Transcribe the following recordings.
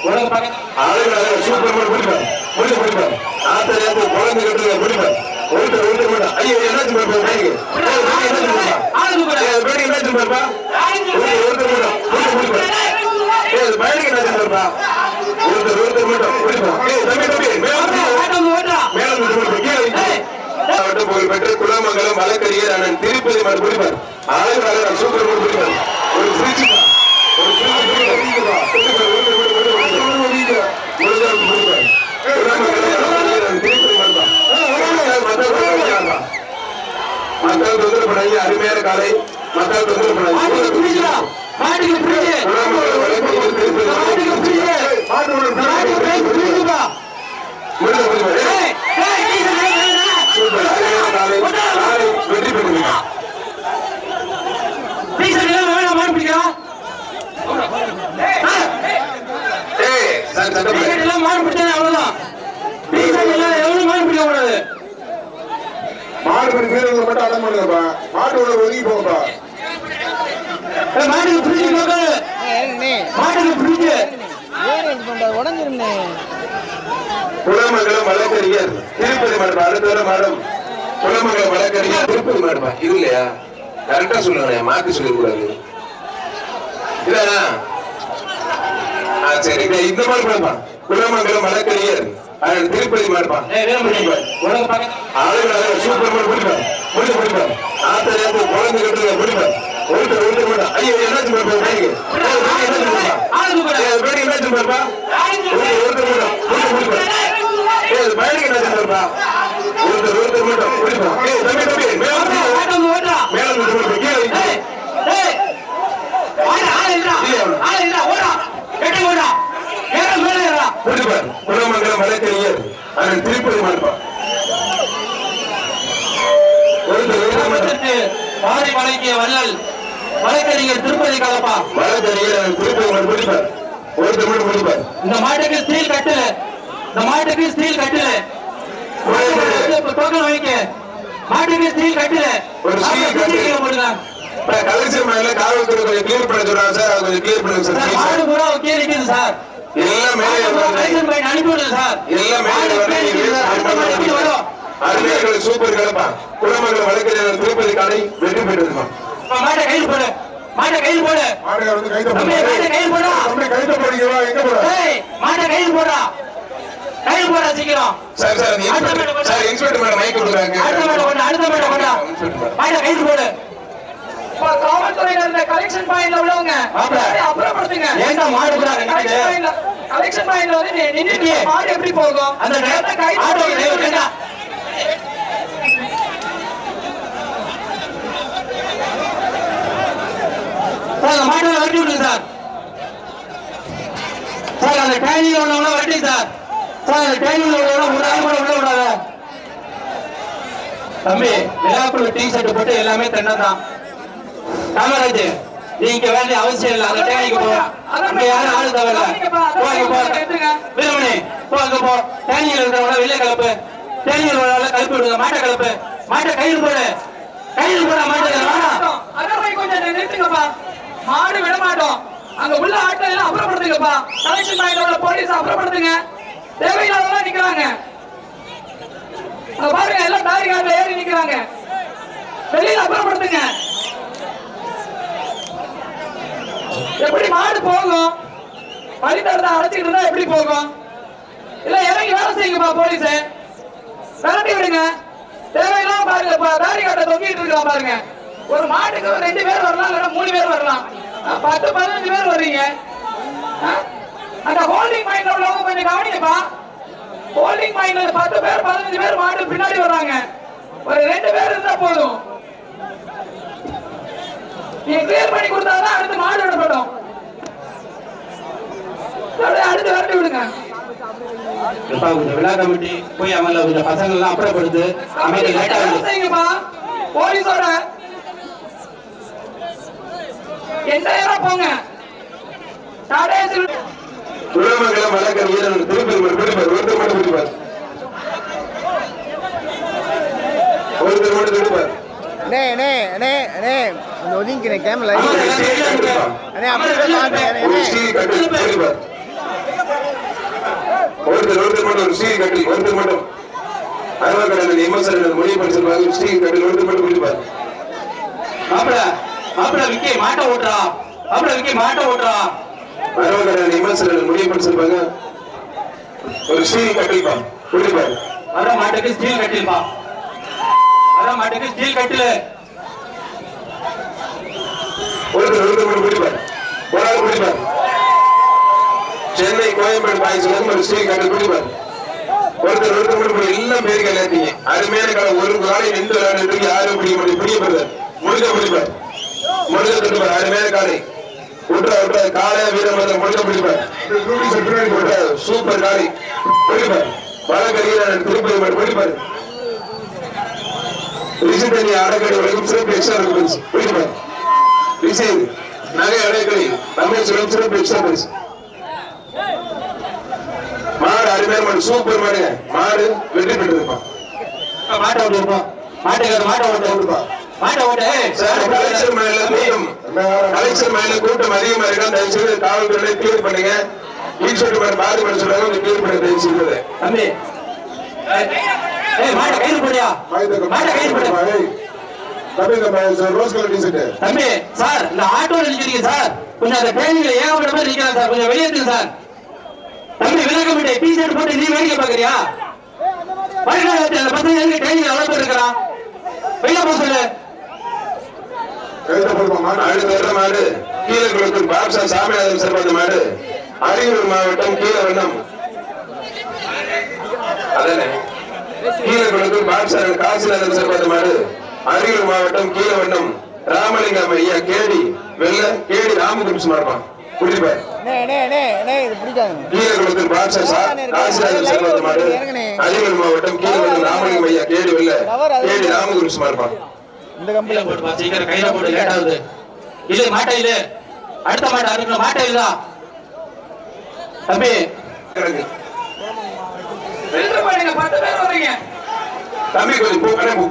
ஆளுநர் சூப்பர் முடிப்பார் முடிப்பார் ஆத்தரையாத்து குழந்தை கட்டுறத முடிப்பார் ஒருத்தர் ஐயோ என்னாச்சு பாருப்பா பையனுக்கு என்னாச்சு பாருப்பா ஒருத்தர் முடிப்பார் பையனுக்கு என்னாச்சு பாருப்பா ஒருத்தர் மட்டும் முடிப்பார் புகழ் பெற்ற குலமங்கலம் வழக்கறிஞர் அண்ணன் திருப்பதி முடிப்பார் ஆளுநர் சூப்பர் முடிப்பார் ஒரு மக்கள் தொந்தரப்படாங்க அருமையான காலை மக்கள் தொந்தரப்படாங்க வெற்றி பெறுவீங்க மாடு வீரர்கள் மட்டும் அடம் பண்ணுங்கப்பா மாட்டு உள்ள ஒதுங்கி போங்கப்பா குலமங்கலம் வழக்கறிஞர் திருப்பதி மாடுப்பா அடுத்த மாடம் குலமங்கலம் வழக்கறிஞர் திருப்பதி மாடுப்பா இது இல்லையா கரெக்டா சொல்லுங்க மாத்தி சொல்லிடக்கூடாது இல்லையா சரி இந்த மாதிரி போடப்பா குலமங்கலம் வழக்கறிஞர் திருப்பதி மாடுப்பா ஆளுநர் சூப்பர் முடிப்பார் முடிப்பார் ஆத்தரையாத்து குழந்தை கட்டுறத முடிப்பார் ஒருத்தர் ஐயோ என்னாச்சு பாருப்பா பையனுக்கு என்னாச்சு பாருப்பா ஒருத்தர் முடிப்பார் பையனுக்கு என்னாச்சு பாருப்பா ஒருத்தர் மட்டும் முடிப்பார் குலமங்கலம் வழக்கறிஞர் அண்ணன் திருப்பதி மாடுப்பா வள்ளல் வழக்கறிஞர் திருப்பதி கலப்பா வழக்கறிஞர் திருப்பதி மாடு முடிப்பார் ஒருத்தர் மட்டும் முடிப்பார் இந்த மாட்டுக்கு ஸ்டீல் கட்டல இந்த மாட்டுக்கு ஸ்டீல் கட்டல டோக்கன் வாங்கிக்க மாட்டுக்கு ஸ்டீல் கட்டல ஒரு ஸ்டீல் கட்டல போடுங்க கலெக்ஷன் மேல காவல்துறை கொஞ்சம் கிளியர் பண்ண சொல்றாங்க சார் அது கொஞ்சம் கிளியர் பண்ணுங்க சார் மாடு பூரா ஓகே இருக்குது சார் எல்லாம் மேலே அனுப்பி விடுங்க சார் எல்லாம் மேலே வரும் அருமையார்கள் சூப்பர் கலப்பா குலமங்கலம் வழக்கறிஞர் திருப்பதி கடை வெற்றி பெற்றிருமா மாட்டை கையில் போடு மாட்டை கையில் போடு மாட்டை வந்து கையில் போடா கையில் போடுறீங்களா எங்க போற மாட்டை கையில் போடா கையில் போடா சீக்கிரம் sir sir inspector madam mic கொடுக்குறாங்க அடுத்த மேடம் கொண்டா மாட்டை கையில் போடு காவல்துறையில கலெக்ஷன் பாயிண்ட்ல உள்ளவங்க அப்புறப்படுத்துங்க ஏண்டா மாடு கலெக்ஷன் பாயிண்ட்ல வந்து நின்னுட்டு மாடு எப்படி போகும் அந்த நேரத்தை கையில் சார் மாட்டை வரட்டி விடுங்க சார் சார் அந்த டைனிங் உள்ளவங்க வரட்டி சார் அந்த டைனிங் உள்ளவங்க ஒரு ஆள் கூட உள்ள விடாத தம்பி விழாக்குள்ள டீ ஷர்ட் போட்டு எல்லாமே தென்னதான் காமராஜ் நீங்க வேண்டிய அவசியம் இல்லை அந்த டைனிங் போ அங்க யாரும் ஆளு தவிர வீரமணி போ அங்க போ டைனிங்ல இருக்கிறவங்க வெளியே கலப்பு டைனிங் கலப்பி விடுங்க மாட்டை கலப்பு மாட்டை கையில் போட மாட்டை கொஞ்சம் நிறுத்துங்கப்பா மாடு விட மாட்டோம் அங்க உள்ள ஆட்கள் எல்லாம் அப்புறப்படுத்துங்கப்பா கலெக்ஷன் பாயிண்ட் போலீஸ் அப்புறப்படுத்துங்க தேவையில்லாதவங்க நிக்கிறாங்க பாருங்க எல்லாம் பேரிகார்ட்ல ஏறி நிக்கிறாங்க வெளியில அப்புறப்படுத்துங்க எப்படி மாடு போகும் வழித்தடத்தை அடைச்சிட்டு இருந்தா எப்படி போகும் இல்ல இறங்கி வேலை செய்யுங்கப்பா போலீஸ் விரட்டி விடுங்க தேவையில்லாம பாருங்க பேரிகார்ட்டை தொங்கிட்டு இருக்கலாம் பாருங்க ஒரு மாட்டுக்கு 2 பேர் வரலாம் இல்ல 3 பேர் வரலாம் 10-15 பேர் வர்றீங்க அந்த ஹோல்டிங் பாயிண்ட்ல உள்ளவங்க கொஞ்சம் கவனிங்கப்பா ஹோல்டிங் பாயிண்ட்ல 10 பேர் 15 பேர் மாடு பின்னாடி வர்றாங்க ஒரு 2 பேர் இருந்தா போதும் நீங்க கிளியர் பண்ணி கொடுத்தாதான் அடுத்து மாடு விடப்படும் அடுத்து விரட்டி விடுங்க விழா கமிட்டி போய் அவங்கள கொஞ்சம் பசங்க எல்லாம் அப்புறப்படுத்து அமைதி லேட்டா போலீஸோட என்டையரா போங்க குலமங்கலம் வழக்கறிஞர் திருப்பதி ஒருத்தர் மட்டும் திருப்பார் ஒதுங்கிக்கிறேன் கேமரா ஒரு ஸ்டீல் கட்டில் ஒருத்தர் மட்டும் அருவாக்கடலில் எம்எஸ்ஆர் முடிவு படிச்சிருப்பாங்க. ஸ்டீல் கட்டில் ஒருத்தர் மட்டும் பிடிப்பார். மாப்பிள விக்கி மாட்ட ஓட்டுறா. மாப்பிள விக்கி மாட்ட ஓட்டுறா. அருவாக்கடலில் எம்எஸ்ஆர் முடிவு படிச்சிருப்பாங்க. ஒரு ஸ்டீல் கட்டில்பா பிடிப்பார். வர மாட்டுக்கு ஸ்டீல் கட்டில்பா. வர மாட்டுக்கு ஸ்டீல் கட்டில் ஒருத்தர் மட்டும் பிடிப்பார். ஒரு ஆள் பிடிப்பார். சென்னை கோயம்பேடு பாய்ஸ் ஒரு ஸ்டீல் கட்டில் பிடிப்பார். ஒருத்தர் மட்டும் எல்லாம் பேர் கல்யாணத்தீங்க. அருமையான காலம் ஒரு காலை நின்று விளையாண்டு யாரும் பிடிக்க முடியும். பிடிக்கப்படுறார். முழுக்க பிடிப்பார். முழுக்க திட்டுப்பார். அருமையான காலை விட்டுறா காலையா வீரமந்திரம் முழுக்க பிடிப்பார். சூப்பர் காலை பிடிப்பார். வழக்கறிஞர் திருப்பதி மட்டும் பிடிப்பார். ரிஷிதனி அடக்கடி வரைக்கும் சிறப்பு எக்ஸ்ட்ரா பரிசு பிடிப்பார். ரிஷித் நகை அடைக்கடி தமிழ் சிறப்பு எக்ஸ்ட்ரா பரிசு. மாடு அருமையான மாடு சூப்பர் மாடு. மாடு வெற்றி பெற்றிருப்பான். மாட்ட ஓட்டுப்பா. கலெக்ஷன் மேல கூட்டம் அதிகமா இருக்கா. தயவுசெய்து காவல்துறை கிளியர் பண்ணுங்க. பாதி பண்ண சொல்றாங்க. கிளியர் பண்ண தயவுசெய்து தம்பி. தம்பி சார் இந்த ஆட்டோல நிக்கிறீங்க சார். கொஞ்சம் அந்த ட்ரெயின்ல ஏகப்பட்ட பேர் நிக்கிறாங்க சார். கொஞ்சம் வெளியேற்றுங்க சார். தம்பி விலக மாட்டே டி ஷர்ட் போட்டு நீ வேடிக்கை பாக்குறியா? பசங்க எங்க ட்ரெயின்ல அவ்வளவு பேர் இருக்கிறான். வெளியே போக சொல்லு. அடுத்த மாடு கீழே குளத்தூர் பாப்சா சாமிநாதன் சிறப்பான மாடு அரியலூர் மாவட்டம் கீழவண்ணம். அதானே கீழே குளத்தூர் பாப்சா காசிநாதன் சிறப்பான மாடு அரியலூர் மாவட்டம் கீழவண்ணம் ராமலிங்கம் ஐயா கேடி வெள்ள கேடி ராமகிருஷ்ணன் இருப்பான். குடிப்பார். கீழகுளத்தூர் பாட்சா காசிராஜன் சிறப்பான மாடு அரியலூர் மாவட்டம் கீழவண்ணம் ராமலிங்கம் ஐயா கேடி வெள்ள கேடி ராமகிருஷ்ணன் இருப்பான். இந்த கம்பெனி போட்டு சீக்கிரம் கையில போட்டு லேட் ஆகுது. இல்ல மாட்டை இல்ல அடுத்த மாட்டை அறுக்கணும். மாட்டை இல்ல தம்பி. தம்பி கொஞ்சம்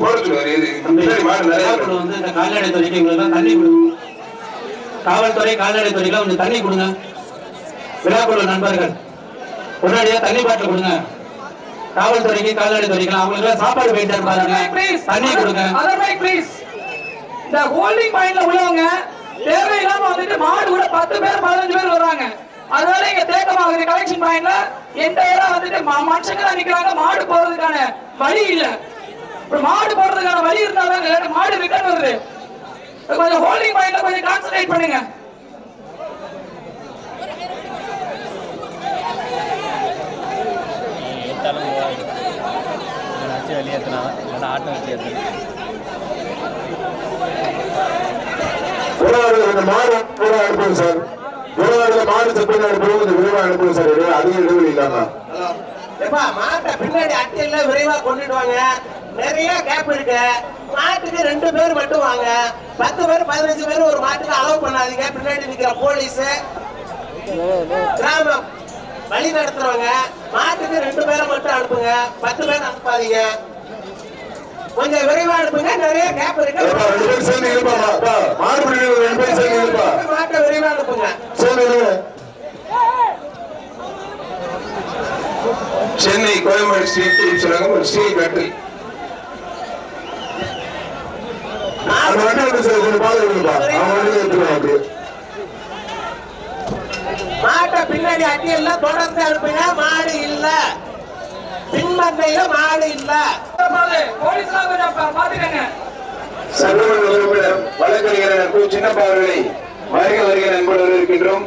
போட சொல்லுவாரு. வந்து இந்த கால்நடை துறைக்கு உங்களுக்கு தண்ணி கொடுங்க. காவல்துறை கால்நடை துறைக்கு கொஞ்சம் தண்ணி கொடுங்க. விழாக்குழு நண்பர்கள் உடனடியா தண்ணி பாட்டில் கொடுங்க. காவல்துறைக்கு கால்நடை துறைக்கு அவங்களுக்கு சாப்பாடு போயிட்டு பாருங்க. தண்ணி கொடுங்க. இந்த ஹோல்டிங் பாயிண்ட்ல உள்ளவங்க தேவையில்லாம வந்துட்டு மாடு கூட 10 பேர் 15 பேர் வராங்க. அதனால இங்க தேக்கமாகுது. கலெக்ஷன் பாயிண்ட்ல என்டையரா வந்துட்டு மனுஷங்க நிக்கிறாங்க. மாடு போறதுக்கான வழி இல்ல. மாடு போறதுக்கான வழி இருந்தாலும் மாடு ரிட்டர்ன் வருது. கொஞ்சம் ஹோல்டிங் பாயிண்ட்ல கொஞ்சம் கான்சென்ட்ரேட் பண்ணுங்க. மாடு அனுப்புங்க சார். மாடு செப்பல் அனுப்புவோம். கொஞ்சம் விரைவா அனுப்புங்க சார். அதிக இடைவெளி இல்லாம மாட்டை பின்னாடி அட்டையில விரைவா கொண்டுட்டு வாங்க. நிறைய கேப் இருக்கு. மாட்டுக்கு 2 பேர் மட்டும் வாங்க. 10 பேர் 15 பேர் ஒரு மாட்டுக்கு அலோவ் பண்ணாதீங்க. பின்னாடி நிக்கிற போலீஸ் கிராமம் வழி நடத்துறவங்க மாட்டுக்கு 2 பேரை மட்டும் அனுப்புங்க. 10 பேர் அனுப்பாதீங்க. கொஞ்சம் விரைவா அனுப்புங்க. நிறைய கேப் இருக்கு. மாட்டை விரைவா அனுப்புங்க. சென்னை கோயம்பேடு ஸ்ட்ரீட் சொல்றாங்க. ஒரு ஸ்டீல் கட்டில் மாட்டை பின்னாடி அட்டி எல்லாம் தொடர்ந்து அனுப்புங்க. மாடு இல்ல பின்மண்டையில மாடு இல்ல. சட்டமன்ற உறுப்பினர் வழக்கறிஞர் சின்னப்பா அவர்களை வருகிற அன்போடு இருக்கின்றோம்.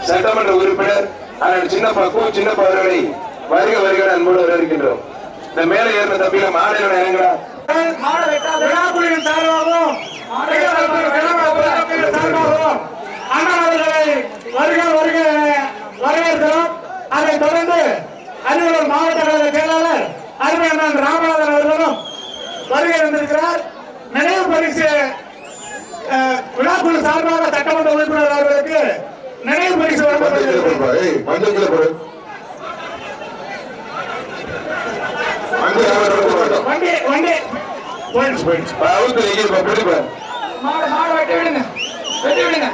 சட்டமன்ற உறுப்பினர் சின்னப்பா சின்னப்பா அவர்களை வருகிற அன்போடு இருக்கின்றோம். இந்த மேலே ஏறின தப்பில மாநில இறங்குறா வரவேற்கிறோம். அதைத் தொடர்ந்து அரியலூர் மாவட்ட கழக செயலாளர் அருமையண்ணன் ராமநாதன் அவர்களும் வருகை வந்திருக்கிறார். நினைவு பரிசு விழாக்குழு சார்பாக சட்டமன்ற உறுப்பினர் அவர்களுக்கு நினைவு பரிசு மாடு வெட்டி விடுங்க. வெட்டி விடுங்க.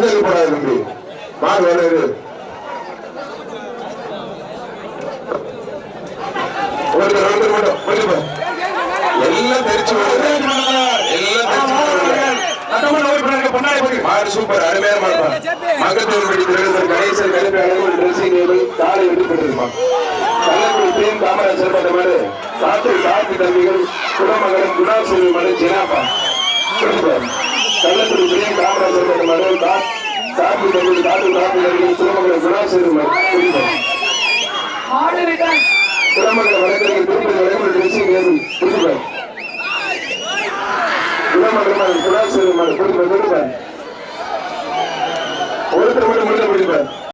மஞ்சள் போடாது தம்பி மாடு வருது ஒருத்தர் மட்டும் கொஞ்சம் எல்லாம் தெரிச்சு மாடு சூப்பர் அருமையான மாடுப்பான் மங்கத்தூர்படி திருடர் கணேசன் கருப்பு அழகு ட்ரெஸ்ஸிங் டேபிள் காலை வெற்றி பெற்றிருப்பான் கள்ளக்குடி தேன் காமராஜர் பட்ட மாடு காத்து தம்பிகள் குடமகன் குணாசேவி மாடு ஜெனாப்பா கள்ளக்குடி தேன் காமராஜர் பட்ட மாடு காத்து தம்பிகள் தம்பிகள் குடமகன் குணாசேவி மாடு குடமகன் வழக்கறிஞர் திருப்பதி வழக்கு ட்ரெஸ்ஸிங் டேபிள் புரிஞ்சுப்பார் குணமகன் குணாசேவி மாடு புரிஞ்சுப்பார் ஒருத்தர் மட்டும் முடிப்பார்